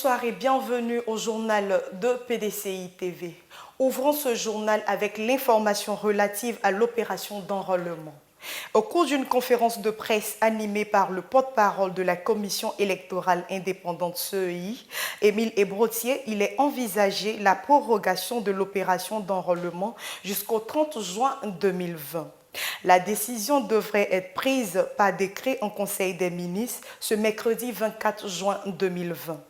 Bonsoir et bienvenue au journal de PDCI TV. Ouvrons ce journal avec l'information relative à l'opération d'enrôlement. Au cours d'une conférence de presse animée par le porte-parole de la Commission électorale indépendante CEI, Émile Ebrotier, il est envisagé la prorogation de l'opération d'enrôlement jusqu'au 30 juin 2020. La décision devrait être prise par décret en Conseil des ministres ce mercredi 24 juin 2020.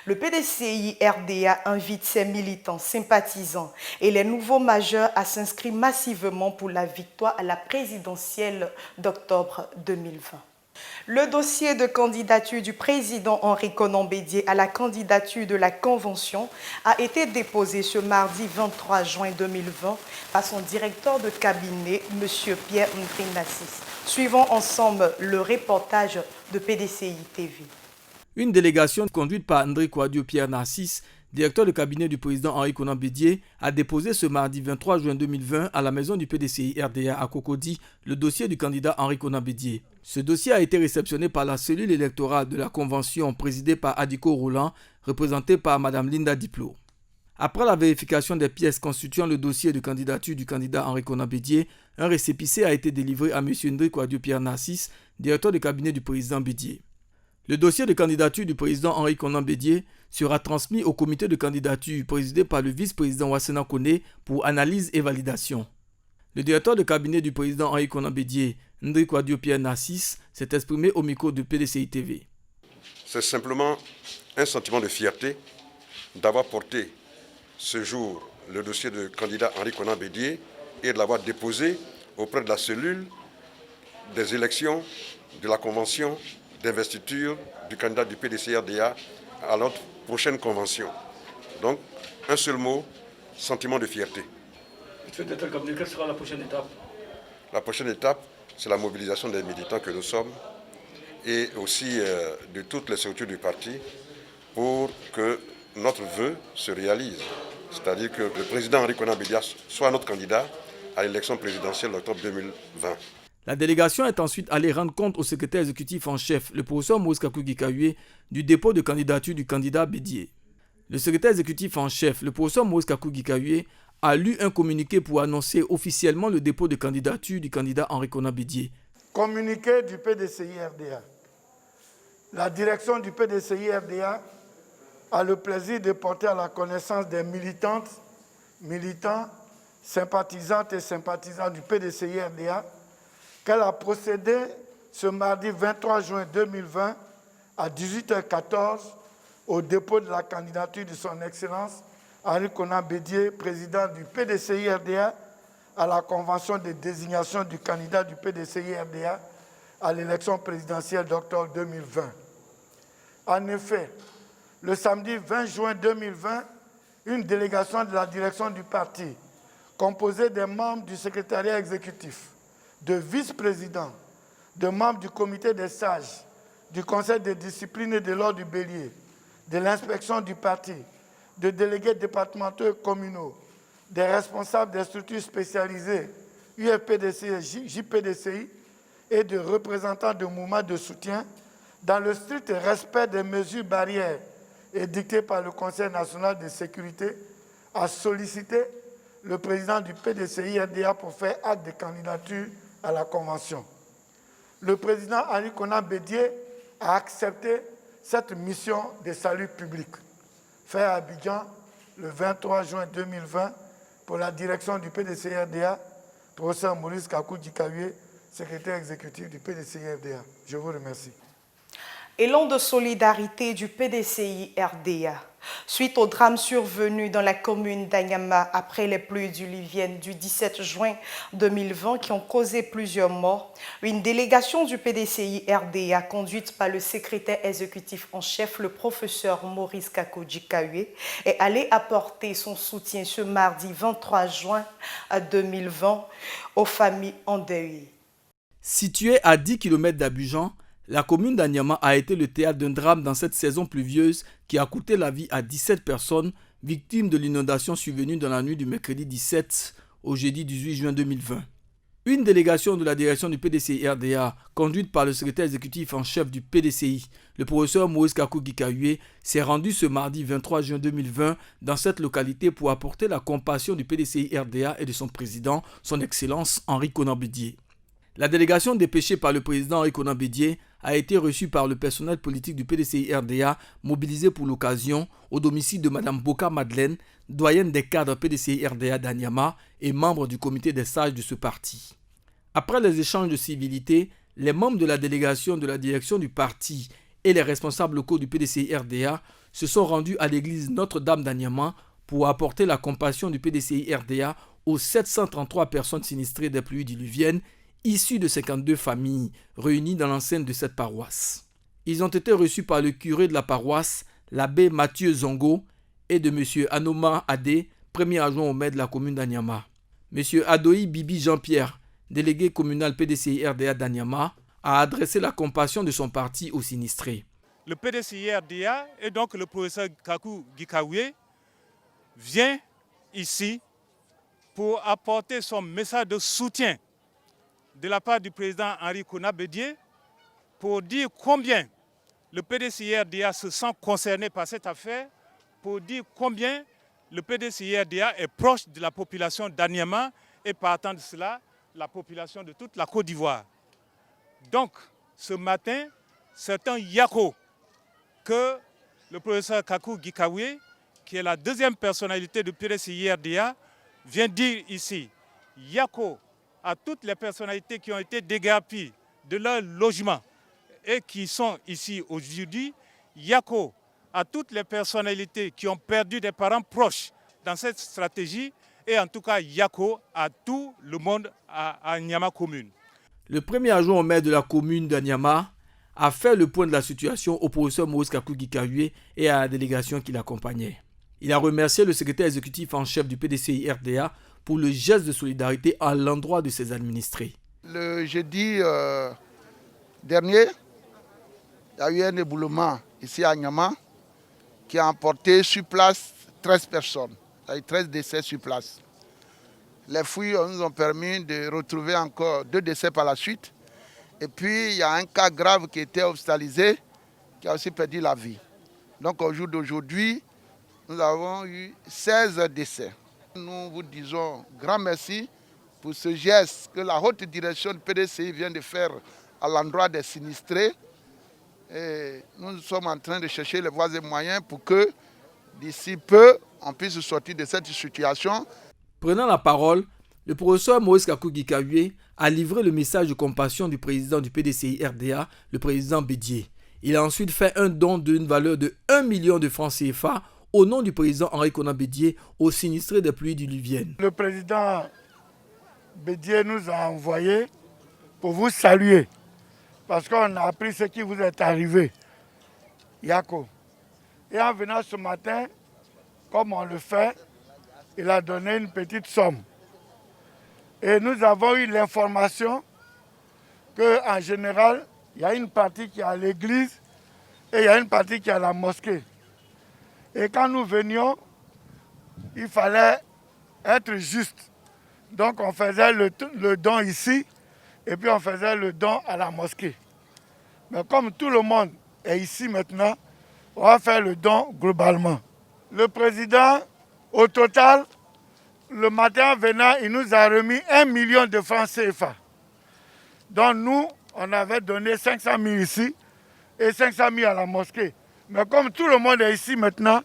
Le PDCI RDA invite ses militants, sympathisants et les nouveaux majeurs à s'inscrire massivement pour la victoire à la présidentielle d'octobre 2020. Le dossier de candidature du président Henri Konan Bédié à la candidature de la Convention a été déposé ce mardi 23 juin 2020 par son directeur de cabinet, M. Pierre Ndri-Nassis. Suivons ensemble le reportage de PDCI TV. Une délégation conduite par André Kouadio Pierre Narcisse, directeur de cabinet du président Henri Konan Bédié, a déposé ce mardi 23 juin 2020 à la maison du PDCI RDA à Cocody le dossier du candidat Henri Konan Bédié. Ce dossier a été réceptionné par la cellule électorale de la Convention présidée par Adiko Roland, représentée par Mme Linda Diplo. Après la vérification des pièces constituant le dossier de candidature du candidat Henri Konan Bédié, un récépissé a été délivré à M. André Kouadio Pierre Narcisse, directeur de cabinet du président Bédié. Le dossier de candidature du président Henri Konan Bédié sera transmis au comité de candidature présidé par le vice-président Wassena Kone pour analyse et validation. Le directeur de cabinet du président Henri Konan Bédié, Ndri Kouadio Pierre Narcisse, s'est exprimé au micro de PDCI TV. C'est simplement un sentiment de fierté d'avoir porté ce jour le dossier de candidat Henri Konan Bédié et de l'avoir déposé auprès de la cellule des élections de la Convention d'investiture du candidat du PDC-RDA à notre prochaine convention. Donc, un seul mot, sentiment de fierté. Quelle sera la prochaine étape? La prochaine étape, c'est la mobilisation des militants que nous sommes et aussi de toutes les structures du parti pour que notre vœu se réalise. C'est-à-dire que le président Henri Konan Bédié soit notre candidat à l'élection présidentielle d'octobre 2020. La délégation est ensuite allée rendre compte au secrétaire exécutif en chef, le professeur Maurice Kakou-Gikawé, du dépôt de candidature du candidat Bédié. Le secrétaire exécutif en chef, le professeur Maurice Kakou-Gikawé, a lu un communiqué pour annoncer officiellement le dépôt de candidature du candidat Henri Konan Bédié. Communiqué du PDCI-RDA. La direction du PDCI-RDA a le plaisir de porter à la connaissance des militantes, militants, sympathisantes et sympathisants du PDCI-RDA qu'elle a procédé ce mardi 23 juin 2020 à 18h14 au dépôt de la candidature de son Excellence Henri Konan Bédié, président du PDCI-RDA, à la convention de désignation du candidat du PDCI-RDA à l'élection présidentielle d'octobre 2020. En effet, le samedi 20 juin 2020, une délégation de la direction du parti, composée des membres du secrétariat exécutif, de vice-présidents, de membres du comité des sages, du conseil de discipline et de l'ordre du bélier, de l'inspection du parti, de délégués départementaux et communaux, des responsables des structures spécialisées UFPDC et JPDCI et de représentants de mouvements de soutien dans le strict respect des mesures barrières édictées par le Conseil national de sécurité, a sollicité le président du PDCI-RDA pour faire acte de candidature à la Convention. Le président Henri Konan Bédié a accepté cette mission de salut public, faite à Abidjan le 23 juin 2020 pour la direction du PDCI-RDA, professeur Maurice Kakou-Gikawé, secrétaire exécutif du PDCI-RDA. Je vous remercie. Élan de solidarité du PDCI-RDA. Suite au drame survenu dans la commune d'Anyama après les pluies diluviennes du 17 juin 2020 qui ont causé plusieurs morts, une délégation du PDCI-RDA conduite par le secrétaire exécutif en chef, le professeur Maurice Kakou-Gikawé, est allée apporter son soutien ce mardi 23 juin 2020 aux familles endeuillées. Située à 10 km d'Abidjan, la commune d'Anyama a été le théâtre d'un drame dans cette saison pluvieuse qui a coûté la vie à 17 personnes victimes de l'inondation survenue dans la nuit du mercredi 17 au jeudi 18 juin 2020. Une délégation de la direction du PDCI-RDA, conduite par le secrétaire exécutif en chef du PDCI, le professeur Moïse Kakou Gikaoué, s'est rendu ce mardi 23 juin 2020 dans cette localité pour apporter la compassion du PDCI-RDA et de son président, son Excellence Henri Konan Bédié. La délégation dépêchée par le président Henri Konan Bédié a été reçue par le personnel politique du PDCI-RDA mobilisé pour l'occasion au domicile de Mme Boka Madeleine, doyenne des cadres PDCI-RDA d'Anyama et membre du comité des sages de ce parti. Après les échanges de civilité, les membres de la délégation de la direction du parti et les responsables locaux du PDCI-RDA se sont rendus à l'église Notre-Dame d'Anyama pour apporter la compassion du PDCI-RDA aux 733 personnes sinistrées des pluies diluviennes issus de 52 familles réunies dans l'enceinte de cette paroisse. Ils ont été reçus par le curé de la paroisse, l'abbé Mathieu Zongo, et de M. Anoma Adé, premier adjoint au maire de la commune d'Anyama. M. Adoï Bibi Jean-Pierre, délégué communal PDCI-RDA d'Anyama, a adressé la compassion de son parti aux sinistrés. Le PDCI-RDA et donc le professeur Kakou Gikaoué vient ici pour apporter son message de soutien de la part du président Henri Konan Bédié pour dire combien le PDCI-RDA se sent concerné par cette affaire, pour dire combien le PDCI-RDA est proche de la population d'Anyama et partant de cela, la population de toute la Côte d'Ivoire. Donc, ce matin, c'est un yako que le professeur Kakou Gikaoué, qui est la deuxième personnalité du PDCI-RDA, vient dire ici. Yako à toutes les personnalités qui ont été déguerpies de leur logement et qui sont ici aujourd'hui. Yako à toutes les personnalités qui ont perdu des parents proches dans cette stratégie et en tout cas Yako à tout le monde à Anyama commune. Le premier adjoint au maire de la commune d'Anyama a fait le point de la situation au professeur Moïse Kakou Gikaoué et à la délégation qui l'accompagnait. Il a remercié le secrétaire exécutif en chef du PDCI-RDA pour le geste de solidarité à l'endroit de ses administrés. Le jeudi dernier, il y a eu un éboulement ici à Anyama qui a emporté sur place 13 personnes. Il y a eu 13 décès sur place. Les fouilles nous ont permis de retrouver encore 2 décès par la suite. Et puis, il y a un cas grave qui était hospitalisé, qui a aussi perdu la vie. Donc, au jour d'aujourd'hui, nous avons eu 16 décès. Nous vous disons grand merci pour ce geste que la haute direction du PDCI vient de faire à l'endroit des sinistrés. Et nous sommes en train de chercher les voies et moyens pour que d'ici peu, on puisse sortir de cette situation. Prenant la parole, le professeur Moïse Kakou Gikaoué a livré le message de compassion du président du PDCI-RDA, le président Bédié. Il a ensuite fait un don d'une valeur de 1 million de francs CFA au nom du président Henri Konan Bédié aux sinistrés des pluies diluviennes. Le président Bédié nous a envoyé pour vous saluer parce qu'on a appris ce qui vous est arrivé, Yako. Et en venant ce matin, comme on le fait, il a donné une petite somme. Et nous avons eu l'information qu'en général, il y a une partie qui est à l'église et il y a une partie qui est à la mosquée. Et quand nous venions, il fallait être juste. Donc on faisait le don ici et puis on faisait le don à la mosquée. Mais comme tout le monde est ici maintenant, on va faire le don globalement. Le président, au total, le matin venant, il nous a remis 1 million de francs CFA. Donc nous, on avait donné 500 000 ici et 500 000 à la mosquée. Mais comme tout le monde est ici maintenant,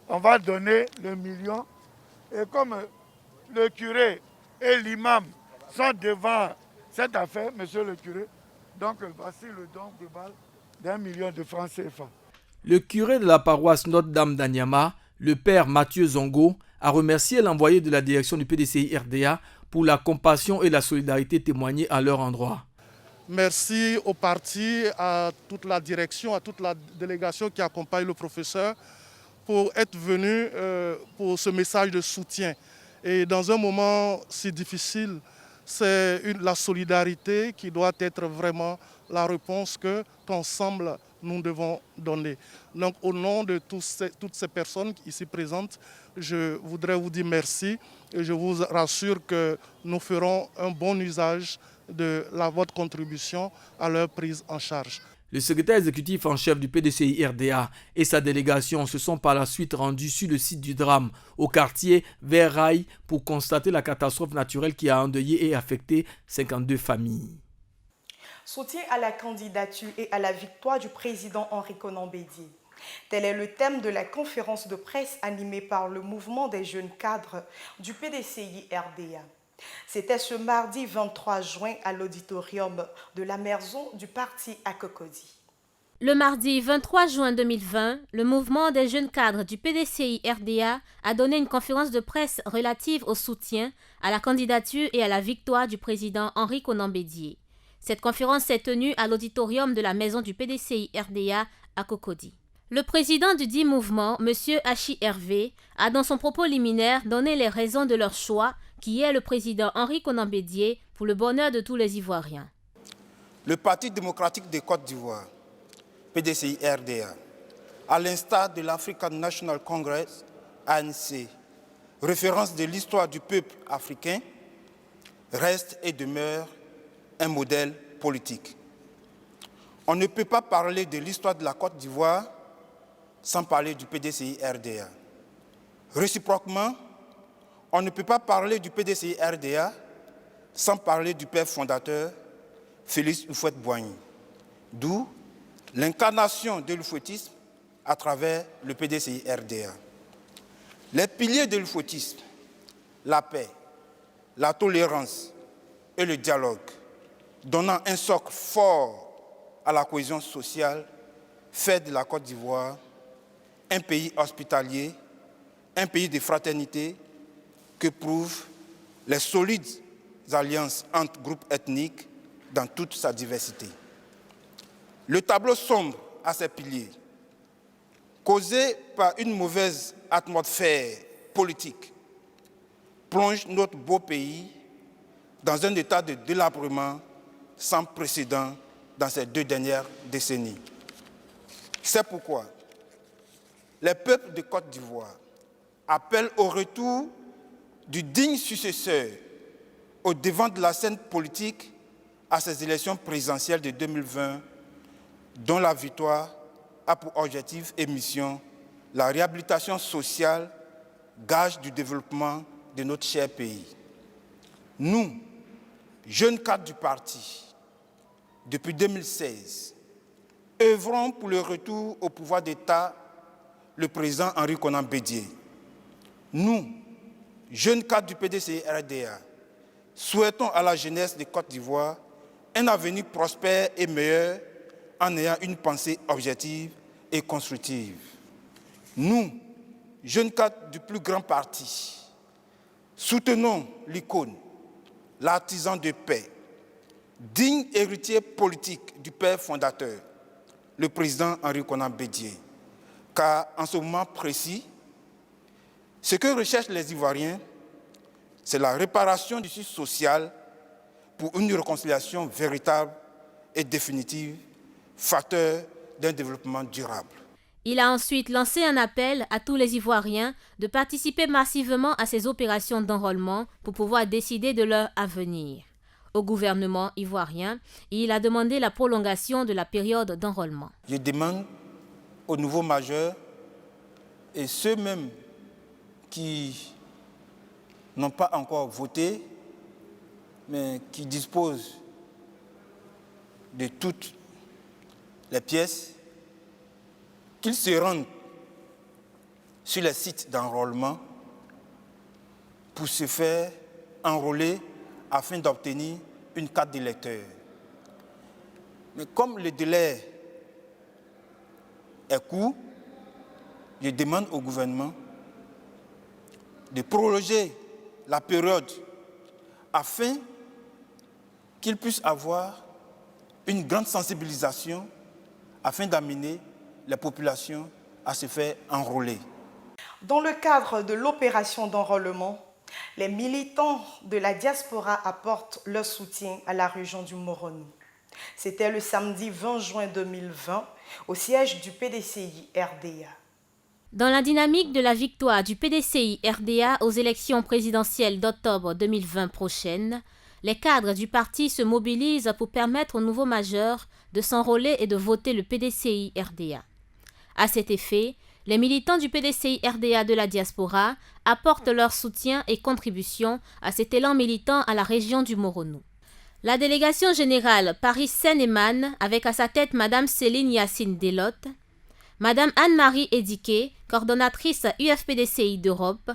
on va donner le million. Et comme le curé et l'imam sont devant cette affaire, monsieur le curé, donc voici le don global d'1 million de francs CFA. Le curé de la paroisse Notre-Dame d'Anyama, le père Mathieu Zongo, a remercié l'envoyé de la direction du PDCI-RDA pour la compassion et la solidarité témoignée à leur endroit. Merci au parti, à toute la direction, à toute la délégation qui accompagne le professeur pour être venu pour ce message de soutien. Et dans un moment si difficile, c'est la solidarité qui doit être vraiment la réponse que qu'ensemble nous devons donner. Donc au nom de toutes ces personnes ici présentes, je voudrais vous dire merci et je vous rassure que nous ferons un bon usage de votre contribution à leur prise en charge. Le secrétaire exécutif en chef du PDCI RDA et sa délégation se sont par la suite rendus sur le site du drame, au quartier Verrail, pour constater la catastrophe naturelle qui a endeuillé et affecté 52 familles. Soutien à la candidature et à la victoire du président Henri Konan Bédié. Tel est le thème de la conférence de presse animée par le mouvement des jeunes cadres du PDCI RDA. C'était ce mardi 23 juin à l'auditorium de la maison du parti à Cocody. Le mardi 23 juin 2020, le mouvement des jeunes cadres du PDCI RDA a donné une conférence de presse relative au soutien à la candidature et à la victoire du président Henri Konan Bédié. Cette conférence s'est tenue à l'auditorium de la maison du PDCI RDA à Cocody. Le président du dit mouvement, M. Hachi Hervé, a dans son propos liminaire donné les raisons de leur choix, qui est le président Henri Konan Bédié, pour le bonheur de tous les Ivoiriens. Le Parti démocratique de Côte d'Ivoire, PDCI RDA, à l'instar de l'African National Congress, ANC, référence de l'histoire du peuple africain, reste et demeure un modèle politique. On ne peut pas parler de l'histoire de la Côte d'Ivoire sans parler du PDCI RDA. Réciproquement, on ne peut pas parler du PDCI RDA sans parler du père fondateur Félix Houphouët-Boigny, d'où l'incarnation de l'oufouettisme à travers le PDCI RDA. Les piliers de l'oufouettisme, la paix, la tolérance et le dialogue, donnant un socle fort à la cohésion sociale, fait de la Côte d'Ivoire un pays hospitalier, un pays de fraternité que prouvent les solides alliances entre groupes ethniques dans toute sa diversité. Le tableau sombre à ses piliers, causé par une mauvaise atmosphère politique, plonge notre beau pays dans un état de délabrement sans précédent dans ces 2 dernières décennies. C'est pourquoi les peuples de Côte d'Ivoire appellent au retour du digne successeur au devant de la scène politique à ces élections présidentielles de 2020, dont la victoire a pour objectif et mission la réhabilitation sociale, gage du développement de notre cher pays. Nous, jeunes cadres du parti, depuis 2016, œuvrons pour le retour au pouvoir d'État le président Henri Konan Bédié. Nous, jeunes cadres du PDCI RDA, souhaitons à la jeunesse de Côte d'Ivoire un avenir prospère et meilleur en ayant une pensée objective et constructive. Nous, jeunes cadres du plus grand parti, soutenons l'icône, l'artisan de paix, digne héritier politique du père fondateur, le président Henri Konan Bédié. Car en ce moment précis, ce que recherchent les Ivoiriens, c'est la réparation du système social pour une réconciliation véritable et définitive, facteur d'un développement durable. Il a ensuite lancé un appel à tous les Ivoiriens de participer massivement à ces opérations d'enrôlement pour pouvoir décider de leur avenir. Au gouvernement ivoirien, il a demandé la prolongation de la période d'enrôlement. Je demande aux nouveaux majeurs et ceux-mêmes qui n'ont pas encore voté, mais qui disposent de toutes les pièces, qu'ils se rendent sur les sites d'enrôlement pour se faire enrôler afin d'obtenir une carte d'électeur. Mais comme le délai est court, je demande au gouvernement de prolonger la période afin qu'il puisse avoir une grande sensibilisation afin d'amener les populations à se faire enrôler. Dans le cadre de l'opération d'enrôlement, les militants de la diaspora apportent leur soutien à la région du Moroni. C'était le samedi 20 juin 2020 au siège du PDCI RDA. Dans la dynamique de la victoire du PDCI RDA aux élections présidentielles d'octobre 2020 prochaines, les cadres du parti se mobilisent pour permettre aux nouveaux majeurs de s'enrôler et de voter le PDCI RDA. À cet effet, les militants du PDCI RDA de la diaspora apportent leur soutien et contribution à cet élan militant à la région du Moronou. La délégation générale Paris-Seine-et-Marne, avec à sa tête Mme Céline Yacine Delotte, Mme Anne-Marie Ediké, coordonnatrice UFPDCI d'Europe,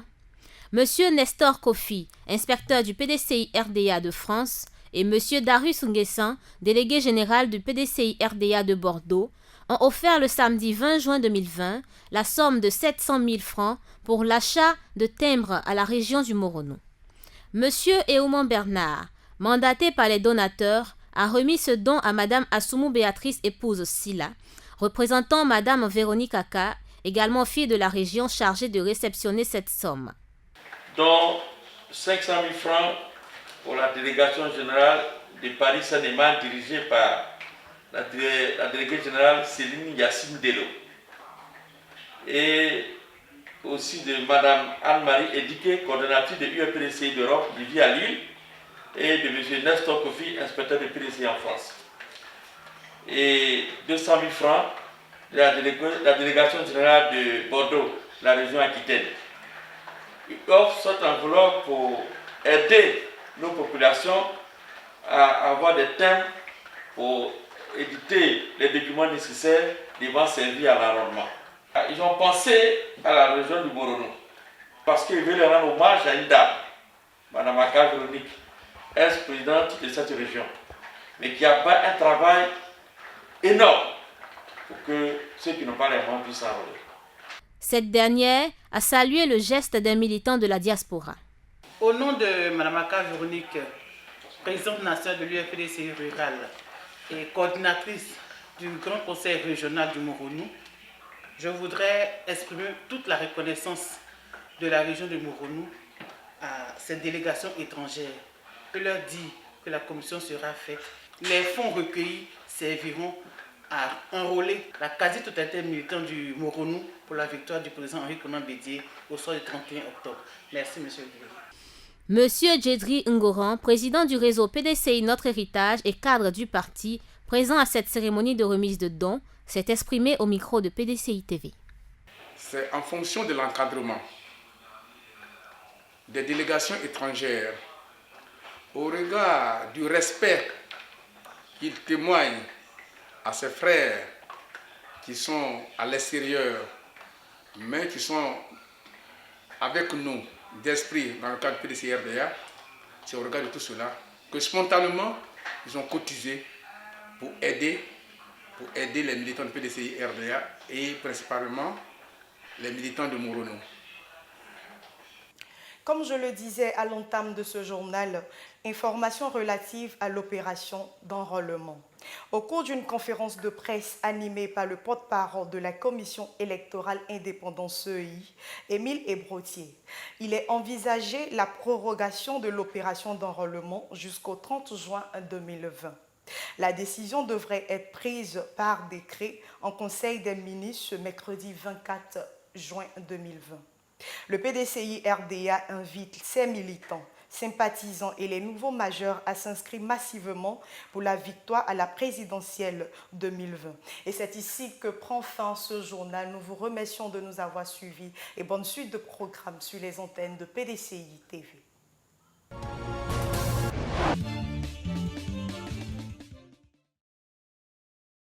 M. Nestor Kofi, inspecteur du PDCI RDA de France, et M. Darius Nguessan, délégué général du PDCI RDA de Bordeaux, ont offert le samedi 20 juin 2020 la somme de 700 000 francs pour l'achat de timbres à la région du Moronou. M. Eoumon Bernard, mandaté par les donateurs, a remis ce don à Mme Assoumou Béatrice, épouse Silla, représentant Mme Véronique Aka, également fille de la région chargée de réceptionner cette somme. Dont 500 000 francs pour la délégation générale de Paris-Seine-et-Marne dirigée par la déléguée générale Céline Yacine Delotte. Et aussi de Mme Anne-Marie Ediké, coordonnatrice de UFPDCI d'Europe, qui vit à Lille, et de M. Nestor Kofi, inspecteur de PDCI en France. Et 200 000 francs de la délégation générale de Bordeaux, la région Aquitaine. Ils offrent cette enveloppe pour aider nos populations à avoir des thèmes pour éditer les documents nécessaires devant servir à l'enrôlement. Ils ont pensé à la région du Moronou parce qu'ils veulent rendre hommage à une dame, Mme Aka Véronique, ex-présidente de cette région, mais qui a fait un travail énorme pour que ceux qui n'ont pas les moyens puissent s'enrôler. Cette dernière a salué le geste d'un militant de la diaspora. Au nom de Mme Aka Véronique, présidente nationale de l'UFPDCI rural et coordinatrice du Grand Conseil régional du Moronou, je voudrais exprimer toute la reconnaissance de la région du Moronou à cette délégation étrangère. Je leur dis que la commission sera faite. Les fonds recueillis serviront à enrôler la quasi-totalité militante du Moronou pour la victoire du président Henri Konan Bédié au soir du 31 octobre. Merci, M. le Président. Monsieur Djedri Ngoran, président du réseau PDCI Notre Héritage et cadre du parti, présent à cette cérémonie de remise de dons, s'est exprimé au micro de PDCI TV. C'est en fonction de l'encadrement des délégations étrangères, au regard du respect qu'ils témoignent à ses frères qui sont à l'extérieur, mais qui sont avec nous d'esprit dans le cadre du PDCI RDA, c'est au regard de tout cela que spontanément ils ont cotisé pour aider les militants du PDCI RDA et principalement les militants de Moronou. Comme je le disais à l'entame de ce journal, informations relatives à l'opération d'enrôlement. Au cours d'une conférence de presse animée par le porte-parole de la Commission électorale indépendante CEI, Émile Ebrotier, il est envisagé la prorogation de l'opération d'enrôlement jusqu'au 30 juin 2020. La décision devrait être prise par décret en Conseil des ministres ce mercredi 24 juin 2020. Le PDCI RDA invite ses militants, sympathisants et les nouveaux majeurs à s'inscrire massivement pour la victoire à la présidentielle 2020. Et c'est ici que prend fin ce journal. Nous vous remercions de nous avoir suivis et bonne suite de programmes sur les antennes de PDCI TV.